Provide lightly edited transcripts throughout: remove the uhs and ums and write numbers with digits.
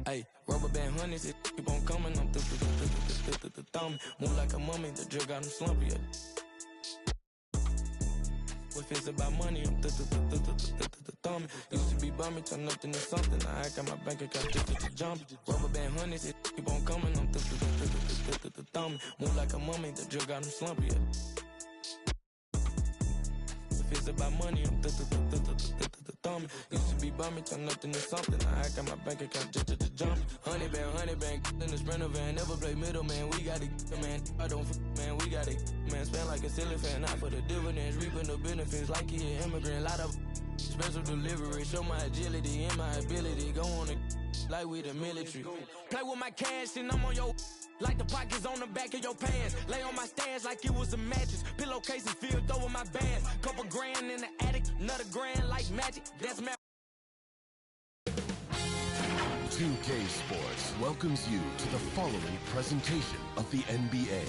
Hey, rubber band honeys, it keep on coming. I'm thumbing. Move like a mummy, the drip got him slumpy. If it's about money, I'm thumbing. Used to be bumming, turn nothing to something. I got my bank account jumping. Rubber band honeys, it keep on coming. I'm thumbing. Move like a mummy, the drip got him slumpy. If it's about money, I'm thumbing. Used to be bumming, turn nothing to something. I got my bank account jumping. Honey band, in the Sprinter van. Never play middleman, we got it, man. I don't man, we got it, man. Spend like a silly fan, not for the dividends. Reaping the benefits like he an immigrant. Lot of special delivery. Show my agility and my ability. Go on like we the military. Play with my cash and I'm on your like the pockets on the back of your pants. Lay on my stands like it was a mattress. Pillowcases filled over my bands. Couple grand in the attic, another grand like magic. That's math. 2K Sports welcomes you to the following presentation of the NBA.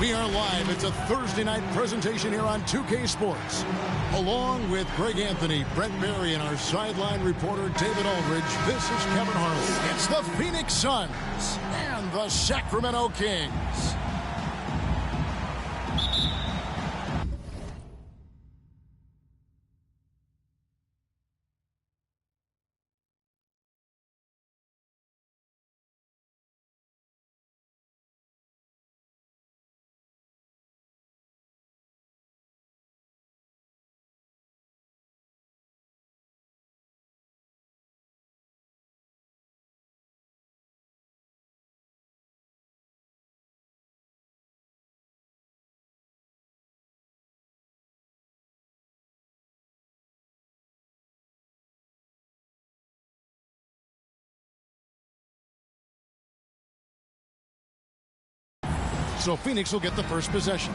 We are live. It's a Thursday night presentation here on 2K Sports. Along with Greg Anthony, Brent Barry, and our sideline reporter David Aldridge, this is Kevin Harlan. It's the Phoenix Suns and the Sacramento Kings. So Phoenix will get the first possession.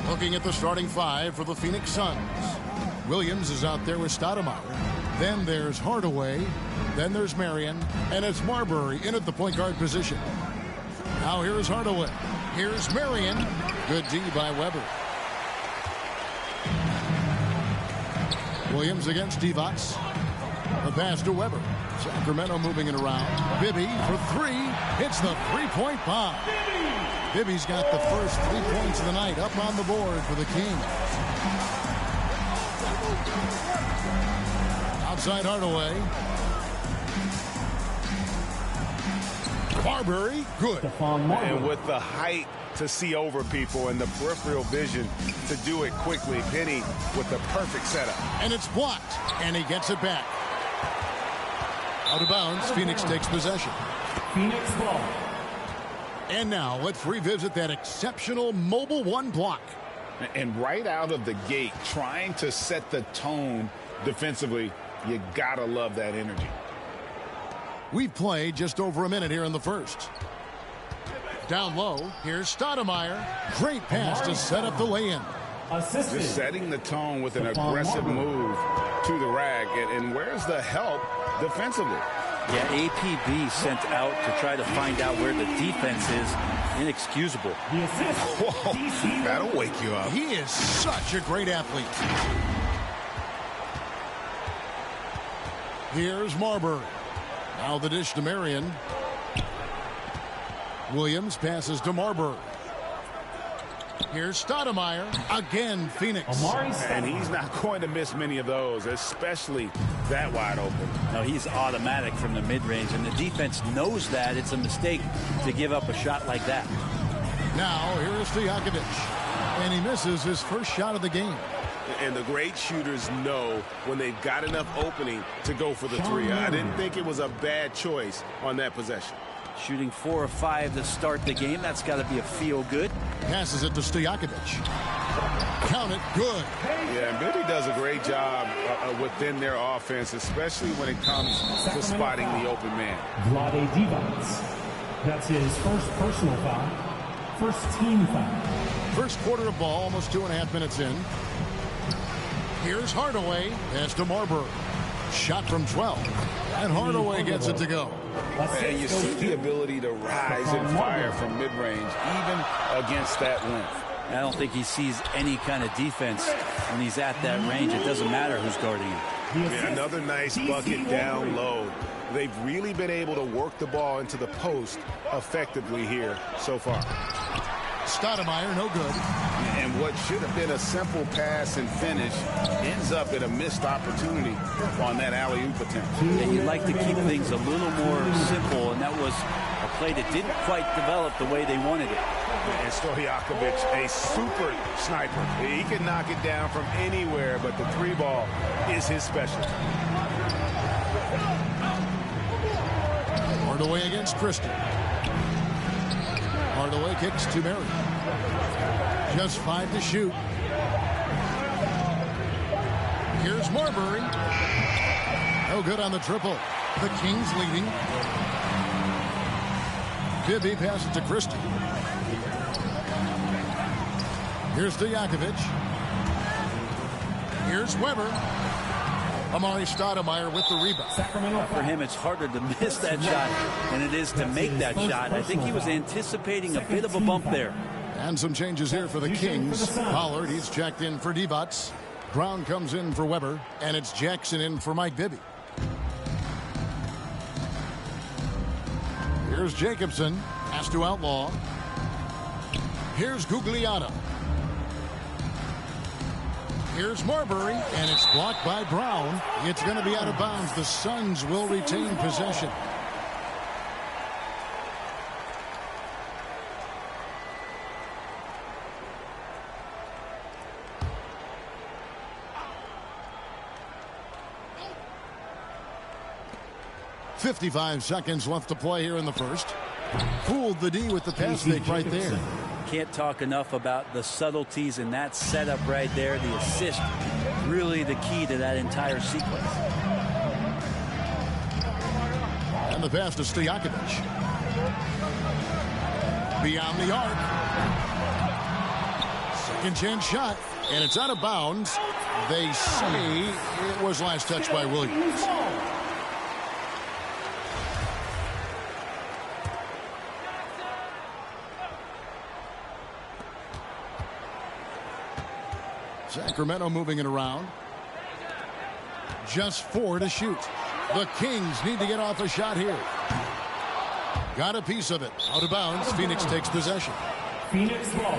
Looking at the starting five for the Phoenix Suns. Williams is out there with Stoudemire. Then there's Hardaway. Then there's Marion. And it's Marbury in at the point guard position. Now here's Hardaway. Here's Marion. Good D by Weber. Williams against Divac. The pass to Weber. Sacramento moving it around. Bibby for three. Hits the three-point bomb. Bibby's got the first 3 points of the night up on the board for the Kings. Outside Hardaway. Marbury, good. And with the height to see over people and the peripheral vision to do it quickly, Penny with the perfect setup. And it's blocked, and he gets it back. Out of bounds, Phoenix takes possession. Phoenix ball. And now let's revisit that exceptional mobile one block. And right out of the gate, trying to set the tone defensively, you gotta love that energy. We've played just over a minute here in the first. Down low, here's Stoudemire. Great pass to set up the lay-in. Assisted. Just setting the tone with an aggressive move to the rag. And where's the help defensively? Yeah, APB sent out to try to find out where the defense is. Inexcusable. The assist. Whoa, that'll wake you up. He is such a great athlete. Here's Marbury. Now the dish to Marion. Williams passes to Marbury. Here's Stoudemire. Again, Phoenix. And he's not going to miss many of those, especially that wide open. No, he's automatic from the mid-range, and the defense knows that. It's a mistake to give up a shot like that. Now, here's Stojakovic. And he misses his first shot of the game. And the great shooters know when they've got enough opening to go for the three. I didn't think it was a bad choice on that possession. Shooting 4 or 5 to start the game. That's got to be a feel-good. Passes it to Stojakovic. Count it, good. Yeah, and Bibby does a great job within their offense, especially when it comes to spotting the open man. Vlade Divac. That's his first personal foul. First team foul. First quarter of ball, almost 2.5 minutes in. Here's Hardaway. Pass to Marbury. Shot from 12. And Hardaway gets it to go. And you see the ability to rise and fire from mid-range, even against that length. I don't think he sees any kind of defense when he's at that range. It doesn't matter who's guarding him. Yeah, another nice bucket down low. They've really been able to work the ball into the post effectively here so far. Stoudemire, no good. And what should have been a simple pass and finish ends up in a missed opportunity on that alley-oop attempt. And you'd like to keep things a little more simple, and that was a play that didn't quite develop the way they wanted it. And Stojakovic, a super sniper. He can knock it down from anywhere, but the three ball is his specialty. Hardaway against Christie. Hardaway kicks to Mary. Just 5 to shoot. Here's Marbury. No good on the triple. The Kings leading. Bibby passes to Christie. Here's Stojakovic. Here's Weber. Amari Stoudemire with the rebound. For him, it's harder to miss that shot than it is to make that shot. I think he was anticipating a bit of a bump there. And some changes here for the Kings. Pollard, he's checked in for Divac. Brown comes in for Weber, and it's Jackson in for Mike Bibby. Here's Jacobson, has to outlaw. Here's Gugliotta. Here's Marbury, and it's blocked by Brown. It's going to be out of bounds. The Suns will retain possession. .55 seconds left to play here in the first. Fooled the D with the pass fake right there. Can't talk enough about the subtleties in that setup right there. The assist, really the key to that entire sequence. And the pass to Stojakovic. Beyond the arc. Second chance shot, and it's out of bounds. They say it was last touched by Williams. Sacramento moving it around. Just 4 to shoot. The Kings need to get off a shot here. Got a piece of it. Out of bounds. Phoenix takes possession. Phoenix ball.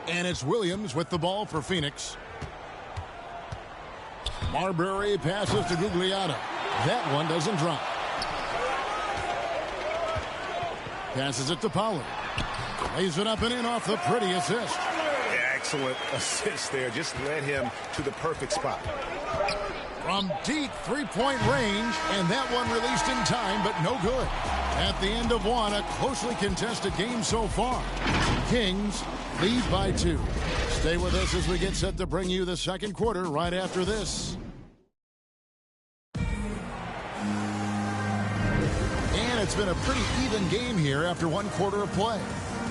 And it's Williams with the ball for Phoenix. Marbury passes to Gugliotta. That one doesn't drop. Passes it to Pollard. Lays it up and in off the pretty assist. Yeah, excellent assist there. Just led him to the perfect spot. From deep three-point range, and that one released in time, but no good. At the end of one, a closely contested game so far. Kings lead by 2. Stay with us as we get set to bring you the second quarter right after this. It's been a pretty even game here after 1 quarter of play.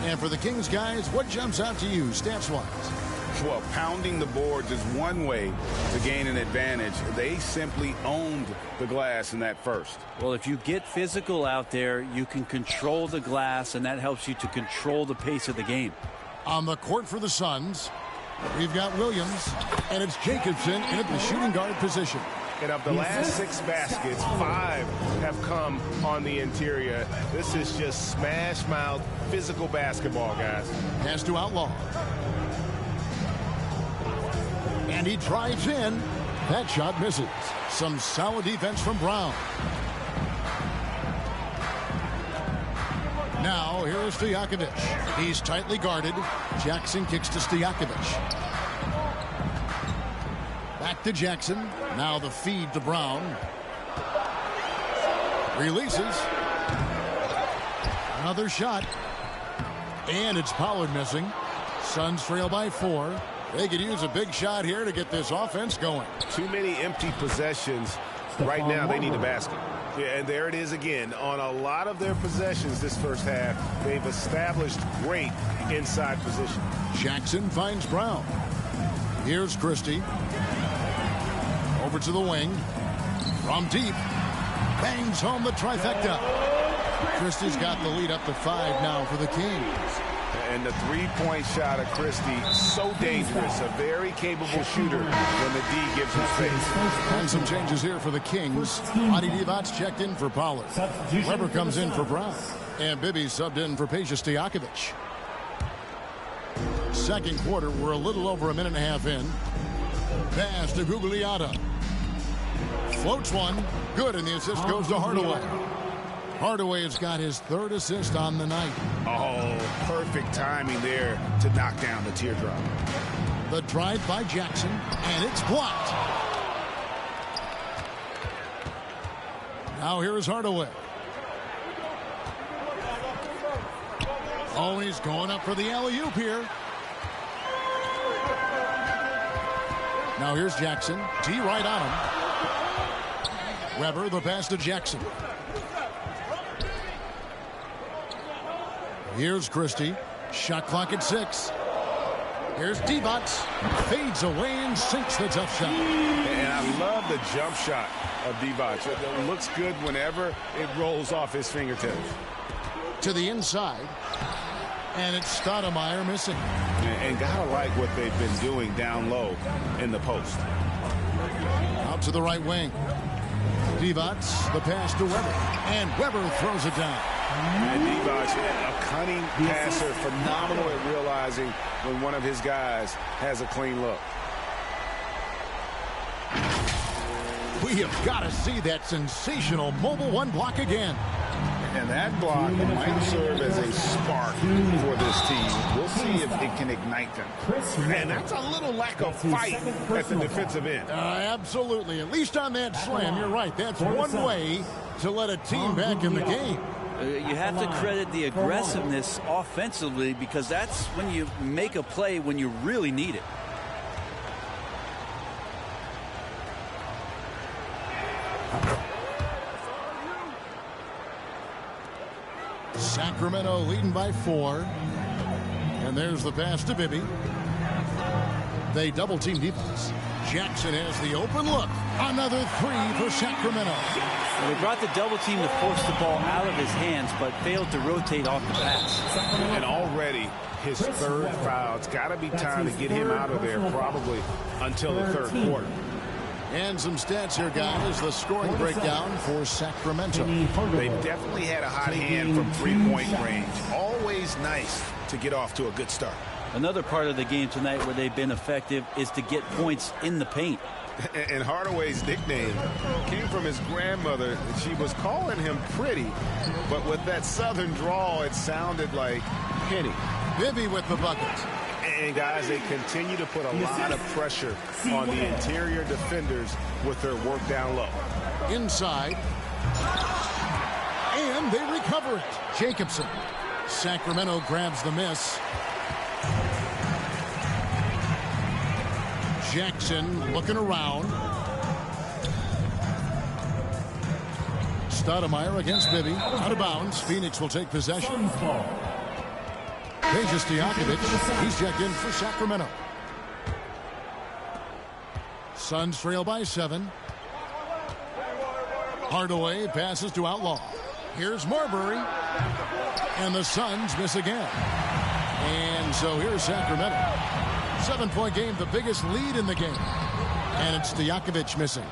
And for the Kings guys, what jumps out to you stats-wise? Well, pounding the boards is one way to gain an advantage. They simply owned the glass in that first. Well, if you get physical out there, you can control the glass, and that helps you to control the pace of the game. On the court for the Suns, we've got Williams, and it's Jacobson in at the shooting guard position. And of the last 6 baskets, 5 have come on the interior. This is just smash-mouth physical basketball, guys. Has to outlaw. And he drives in. That shot misses. Some solid defense from Brown. Now, here is Stojakovic. He's tightly guarded. Jackson kicks to Stojakovic. Back to Jackson. Now the feed to Brown. Releases. Another shot. And it's Pollard missing. Suns trail by 4. They could use a big shot here to get this offense going. Too many empty possessions. Right now they need a basket. Yeah, and there it is again. On a lot of their possessions this first half, they've established great inside position. Jackson finds Brown. Here's Christie. Over to the wing. From deep. bangs home the trifecta. Christie's got the lead up to 5 now for the Kings. And the three-point shot of Christie, so dangerous. A very capable shooter when the D gives him space. And some changes here for the Kings. Adi Divac checked in for Pollard. Weber comes in for Brown. And Bibby subbed in for Peja Stojakovic. Second quarter, we're a little over a minute and a half in. Pass to Gugliotta. Floats one. Good, and the assist goes to Hardaway. Hardaway has got his 3rd assist on the night. Oh, perfect timing there to knock down the teardrop. The drive by Jackson, and it's blocked. Now here is Hardaway. Oh, he's going up for the alley-oop here. Now here's Jackson. T right on him. Weber, the pass to Jackson. Here's Christie. Shot clock at 6. Here's Divac. Fades away and sinks the tough shot. And I love the jump shot of Divac. It looks good whenever it rolls off his fingertips. To the inside. And it's Stoudemire missing. And gotta like what they've been doing down low in the post. Out to the right wing. Divac, the pass to Weber. And Weber throws it down. And Divac, a cunning passer, phenomenal at realizing when one of his guys has a clean look. We have got to see that sensational mobile one block again. And that block might serve as a spark for this team. We'll see if it can ignite them. And that's a little lack of fight at the defensive end. Absolutely. At least on that slam, you're right. That's one way to let a team back in the game. You have to credit the aggressiveness offensively, because that's when you make a play when you really need it. Sacramento leading by 4. And there's the pass to Bibby. They double team defense. Jackson has the open look. Another 3 for Sacramento. Well, they brought the double team to force the ball out of his hands, but failed to rotate off the pass. And already his 3rd foul. It's got to be time to get him out of there, probably until the 3rd quarter. And some stats here, guys. The scoring breakdown for Sacramento. They definitely had a hot hand from 3-point range. Always nice to get off to a good start. Another part of the game tonight where they've been effective is to get points in the paint. And Hardaway's nickname came from his grandmother. She was calling him pretty, but with that southern drawl, it sounded like Penny. Bibby with the bucket. And guys, they continue to put a lot of pressure on the interior defenders with their work down low. Inside. And they recover it. Jacobson. Sacramento grabs the miss. Jackson looking around. Stoudemire against Bibby. Out of bounds. Phoenix will take possession. Peja Stojakovic. He's checked in for Sacramento. Suns trail by 7. Hardaway passes to Outlaw. Here's Marbury. And the Suns miss again. And so here's Sacramento. 7-point game, the biggest lead in the game. And it's Stojakovic missing.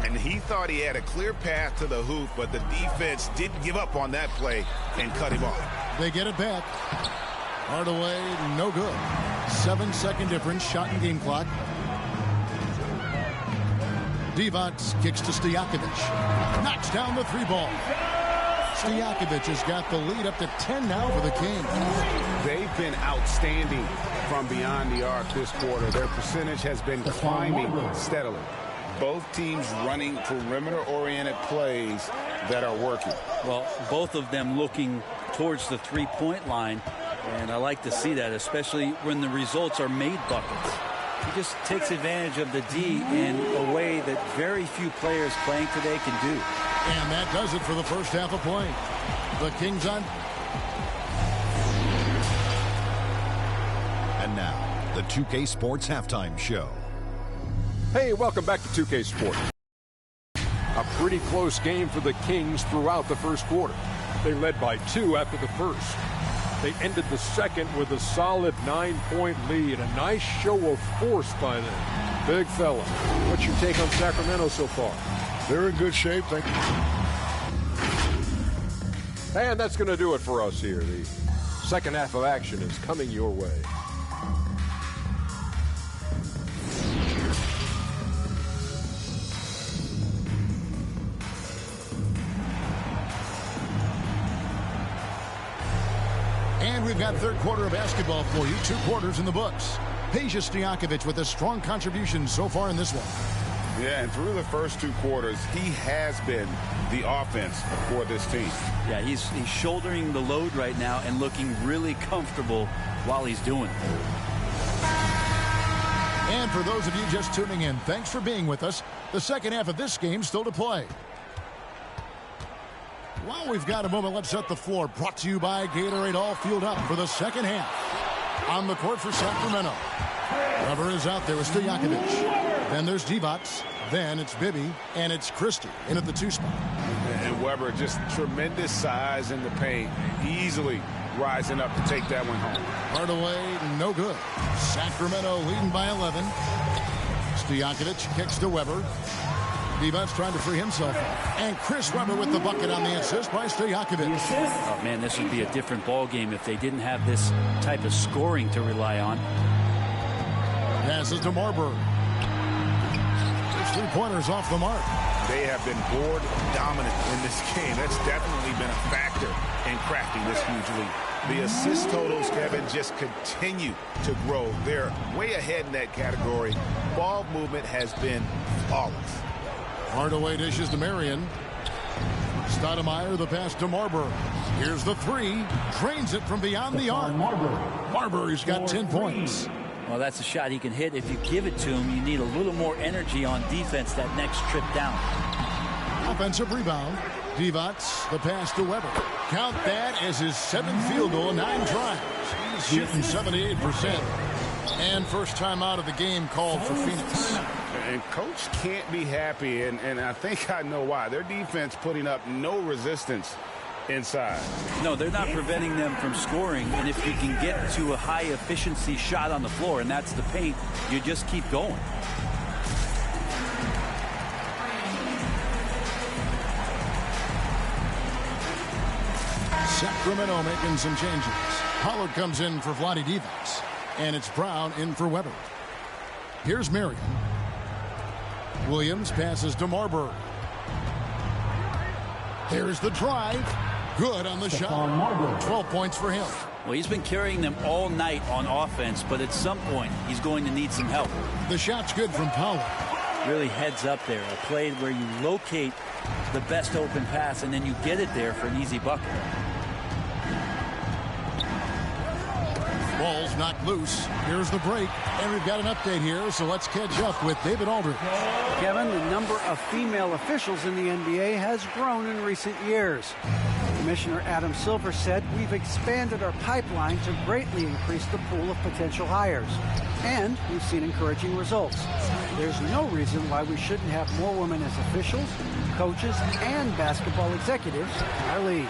And he thought he had a clear path to the hoop, but the defense didn't give up on that play and cut him off. They get it back. Hardaway, no good. 7-second difference, shot and game clock. Divac kicks to Stojakovic. Knocks down the 3-ball. Stojakovic has got the lead up to 10 now for the Kings. They've been outstanding from beyond the arc this quarter. Their percentage has been climbing steadily. Both teams running perimeter-oriented plays that are working. Well, both of them looking towards the 3-point line, and I like to see that, especially when the results are made buckets. He just takes advantage of the D in a way that very few players playing today can do. And that does it for the first half of play. The Kings on. And now, the 2K Sports Halftime Show. Hey, welcome back to 2K Sports. A Pretty close game for the Kings throughout the first quarter. They led by 2 after the first. They ended the second with a solid 9-point lead. A nice show of force by them. Big fella. What's your take on Sacramento so far? They're in good shape. Thank you. And that's going to do it for us here. The second half of action is coming your way. And we've got third quarter of basketball for you. 2 quarters in the books. Peja Stojakovic with a strong contribution so far in this one. Yeah, and through the first 2 quarters, he has been the offense for this team. Yeah, he's shouldering the load right now and looking really comfortable while he's doing it. And for those of you just tuning in, thanks for being with us. The second half of this game still to play. While we've got a moment, let's set the floor. Brought to you by Gatorade. All fueled up for the second half. On the court for Sacramento. Weber is out there with Stojakovic. Then there's Divac. Then it's Bibby. And it's Christie in at the 2 spot. And Weber, just tremendous size in the paint. Easily rising up to take that one home. Hardaway, no good. Sacramento leading by 11. Stojakovic kicks to Weber. Divac trying to free himself up. And Chris Weber with the bucket on the assist by Stojakovic. Oh, man, this would be a different ball game if they didn't have this type of scoring to rely on. Passes to Marbury. 3-pointers off the mark. They have been board dominant in this game. That's definitely been a factor in crafting this huge lead. The assist totals, Kevin, just continue to grow. They're way ahead in that category. Ball movement has been flawless. Hardaway dishes to Marion. Stoudemire, the pass to Marbury. Here's the 3. Drains it from beyond the arc. Marbury's got 10 points. Well, that's a shot he can hit. If you give it to him, you need a little more energy on defense that next trip down. Offensive rebound. Divac, the pass to Weber. Count that as his 7th field goal in 9 tries. He's shooting 78%. And first time out of the game called for Phoenix. And coach can't be happy, and I think I know why. Their defense putting up no resistance inside. No, they're not preventing them from scoring, and if you can get to a high efficiency shot on the floor, and that's the paint, you just keep going. Sacramento making some changes. Pollard comes in for Vlade Divac, and it's Brown in for Weber. Here's Marion. Williams passes to Marbury. There's the drive. Good on the shot. 12 points for him. Well, he's been carrying them all night on offense, but at some point, he's going to need some help. The shot's good from Pollard. Really heads up there. A play where you locate the best open pass, and then you get it there for an easy bucket. Ball's knocked loose. Here's the break. And we've got an update here, so let's catch up with David Aldridge. Kevin, the number of female officials in the NBA has grown in recent years. Commissioner Adam Silver said, "We've expanded our pipeline to greatly increase the pool of potential hires. And we've seen encouraging results. There's no reason why we shouldn't have more women as officials, coaches, and basketball executives in our league."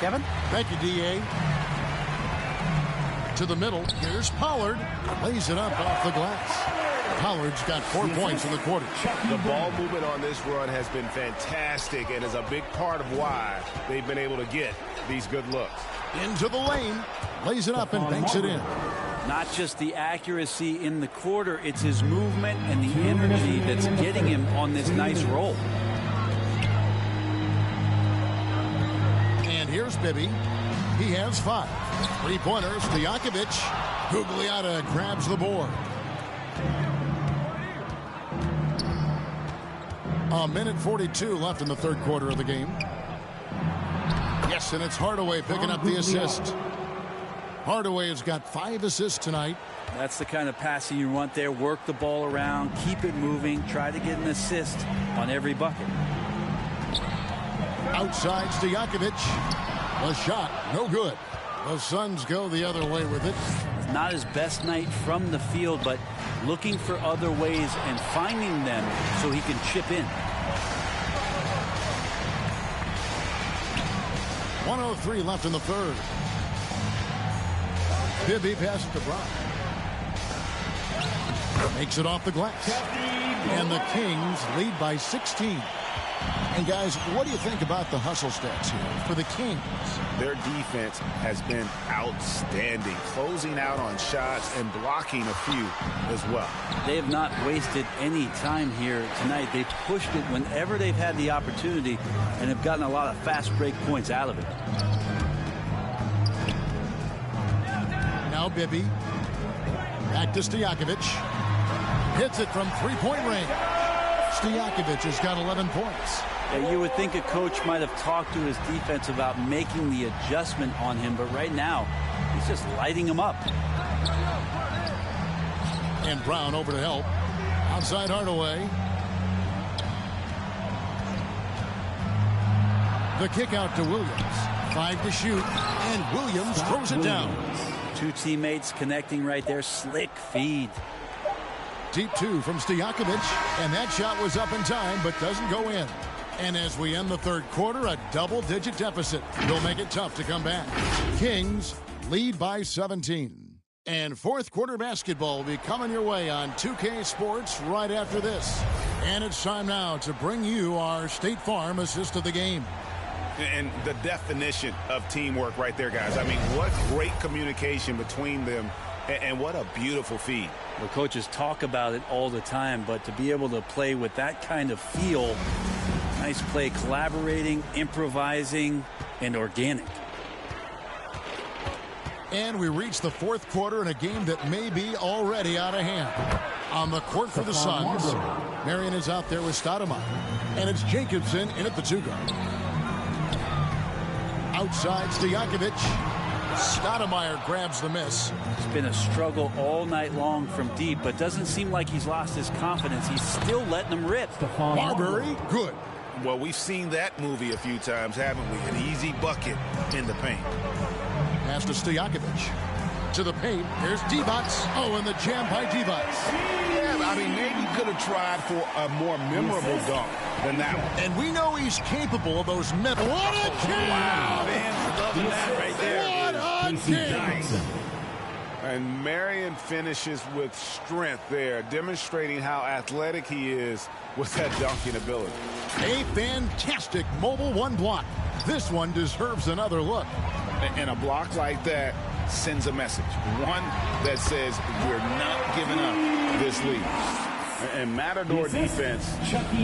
Kevin? Thank you, D.A. To the middle. Here's Pollard. Lays it up off the glass. Pollard's got 4 points in the quarter. The ball movement on this run has been fantastic and is a big part of why they've been able to get these good looks. Into the lane. Lays it up and banks it in. Not just the accuracy in the quarter, it's his movement and the energy that's getting him on this nice roll. And here's Bibby. He has 5. 3-pointers. Stojakovic. Gugliotta grabs the board. A minute 42 left in the third quarter of the game. Yes, and it's Hardaway picking up the assist. Hardaway has got 5 assists tonight. That's the kind of passing you want there. Work the ball around, keep it moving, try to get an assist on every bucket. Outside Stojakovic. The shot, no good. The Suns go the other way with it. It's not his best night from the field, but looking for other ways and finding them so he can chip in. 1:03 left in the third. Bibby passes to Brown. Makes it off the glass. And the Kings lead by 16. And guys, what do you think about the hustle stats here for the Kings? Their defense has been outstanding, closing out on shots and blocking a few as well. They have not wasted any time here tonight. They've pushed it whenever they've had the opportunity and have gotten a lot of fast break points out of it. Now Bibby. Back to Stojakovic. Hits it from three-point range. Stojakovic has got 11 points. Yeah, you would think a coach might have talked to his defense about making the adjustment on him, but right now, he's just lighting him up. And Brown over to help. Outside Hardaway. The kick out to Williams. 5 to shoot, and Williams throws it down. Two teammates connecting right there. Slick feed. Deep two from Stojakovic, and that shot was up in time, but doesn't go in. And as we end the third quarter, a double-digit deficit will make it tough to come back. Kings lead by 17. And fourth quarter basketball will be coming your way on 2K Sports right after this. And it's time now to bring you our State Farm assist of the game. And the definition of teamwork right there, guys. I mean, what great communication between them, and what a beautiful feed. The coaches talk about it all the time, but to be able to play with that kind of feel, nice play, collaborating, improvising, and organic. And we reach the fourth quarter in a game that may be already out of hand. On the court for the Suns, Marion is out there with Stoudemire. And it's Jacobson in at the two-guard. Outside Stojakovic. Stoudemire grabs the miss. It's been a struggle all night long from deep, but doesn't seem like he's lost his confidence. He's still letting them rip. Marbury, good. Well, we've seen that movie a few times, haven't we? An easy bucket in the paint. Pass to Stojakovic. To the paint. There's Divac. Oh, and the jam by Divac. Yeah, I mean, maybe could have tried for a more memorable dunk than that one. And we know he's capable of those what a kick! Wow, man, loving that right there. What a kick! And Marion finishes with strength there, demonstrating how athletic he is with that dunking ability. A fantastic mobile one block. This one deserves another look. And a block like that sends a message. One that says we're not giving up this lead. And Matador defense,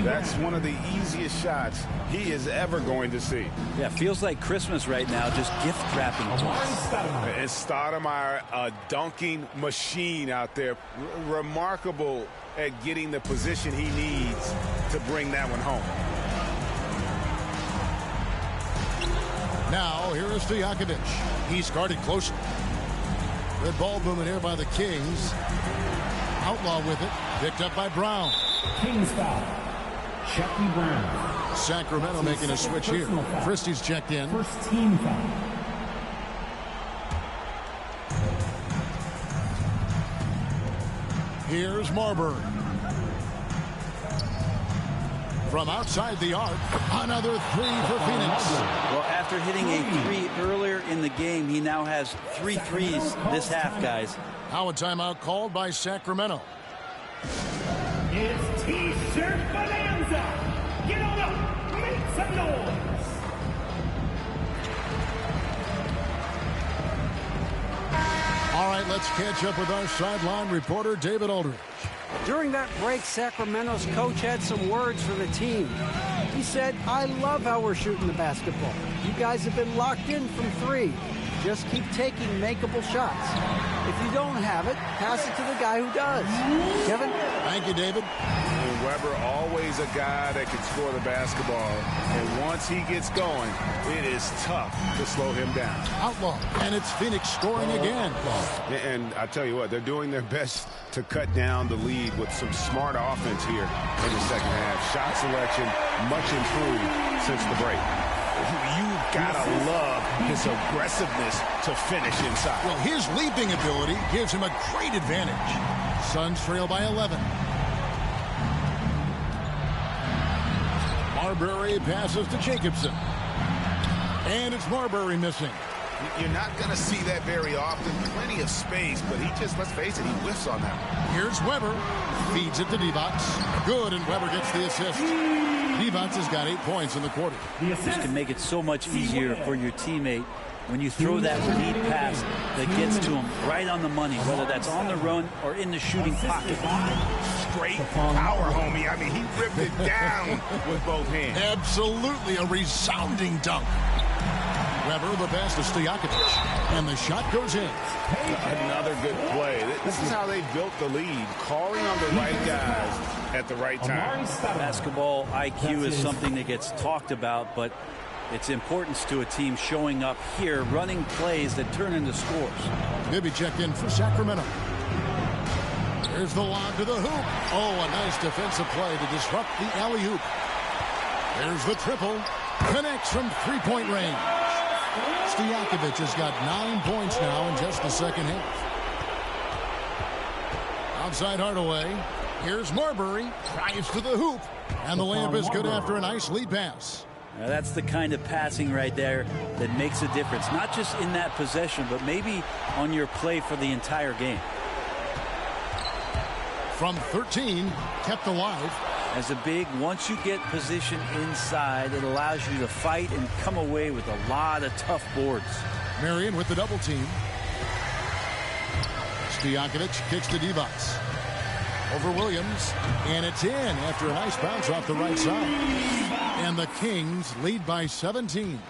that's one of the easiest shots he is ever going to see. Yeah, feels like Christmas right now, just gift wrapping. And Stoudemire, a dunking machine out there. Remarkable at getting the position he needs to bring that one home. Now, here is Stojakovic. He's guarded closely. Red ball moving here by the Kings. Outlaw with it. Picked up by Brown. Kings foul. Chucky Brown. Sacramento making a switch here. Christie's checked in. First team foul. Here's Marbury. From outside the arc, another three for Phoenix. Well, after hitting a three earlier in the game, he now has 3 threes this half, guys. Now a timeout called by Sacramento. It's T-shirt bonanza. Get on up, make some noise. All right, let's catch up with our sideline reporter, David Aldridge. During that break, Sacramento's coach had some words for the team. He said, "I love how we're shooting the basketball. You guys have been locked in from 3. Just keep taking makeable shots. If you don't have it, pass it to the guy who does." Kevin? Thank you, David. And Weber, always a guy that can score the basketball. And once he gets going, it is tough to slow him down. Outlaw. And it's Phoenix scoring again. And I tell you what, they're doing their best to cut down the lead with some smart offense here in the second half. Shot selection much improved since the break. You gotta love his aggressiveness to finish inside. Well, his leaping ability gives him a great advantage. Suns trail by 11. Marbury passes to Jacobson. And it's Marbury missing. You're not going to see that very often. Plenty of space, but he just, let's face it, he whiffs on that one. Here's Weber. Feeds it to Divac. Good, and Weber gets the assist. Divac has got 8 points in the quarter. This can make it so much easier for your teammate when you throw that lead pass that gets to him right on the money, whether that's on the run or in the shooting pocket. Straight power, homie. I mean, he ripped it down with both hands. Absolutely a resounding dunk. Weber, the pass to Stojakovic, and the shot goes in. Another good play. This is how they built the lead, calling on the right guys at the right time. Basketball IQ is something that gets talked about, but its importance to a team showing up here, running plays that turn into scores. Bibby checked in for Sacramento. There's the lob to the hoop. Oh, a nice defensive play to disrupt the alley-oop. There's the triple. Connects from three-point range. Stojakovic has got 9 points now in just the second half. Outside Hardaway. Here's Marbury. Drives to the hoop. And the layup is good after a nice lead pass. Now that's the kind of passing right there that makes a difference. Not just in that possession, but maybe on your play for the entire game. From 13, kept alive. As a big, once you get position inside, it allows you to fight and come away with a lot of tough boards. Marion with the double team. Stojakovic kicks to Divac. Over Williams, and it's in after a nice bounce off the right side. And the Kings lead by 17.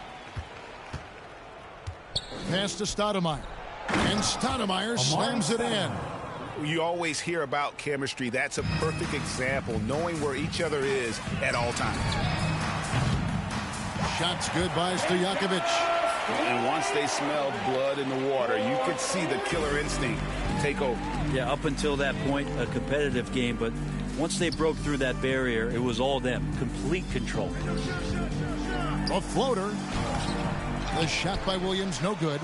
Pass to Stoudemire. And Stoudemire slams it in. You always hear about chemistry. That's a perfect example, knowing where each other is at all times. Shots good by Stojakovic. And once they smelled blood in the water, you could see the killer instinct take over. Yeah, up until that point, a competitive game, but once they broke through that barrier, it was all them. Complete control. A floater. The shot by Williams, no good.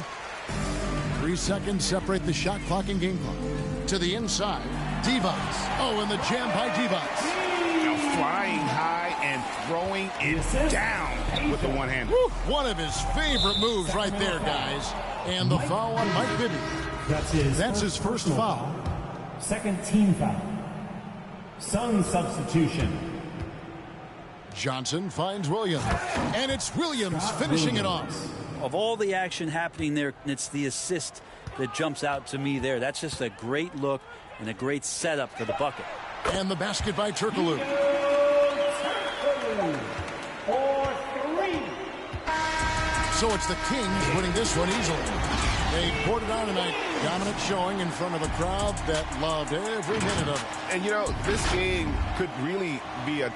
3 seconds separate the shot clock and game clock. To the inside, Divac. Oh, and the jam by Divac. Now flying high and throwing it down with the one hand. One of his favorite moves right there, guys. And the foul on Mike Bibby. That's his first foul. Second team foul. Sun substitution. Johnson finds Williams. And it's Williams finishing it off. Of all the action happening there, it's the assist that jumps out to me there. That's just a great look and a great setup for the bucket. And the basket by Turkoglu. So it's the Kings winning this one easily. They poured it on tonight. Dominant showing in front of a crowd that loved every minute of it. And, you know, this game could really be a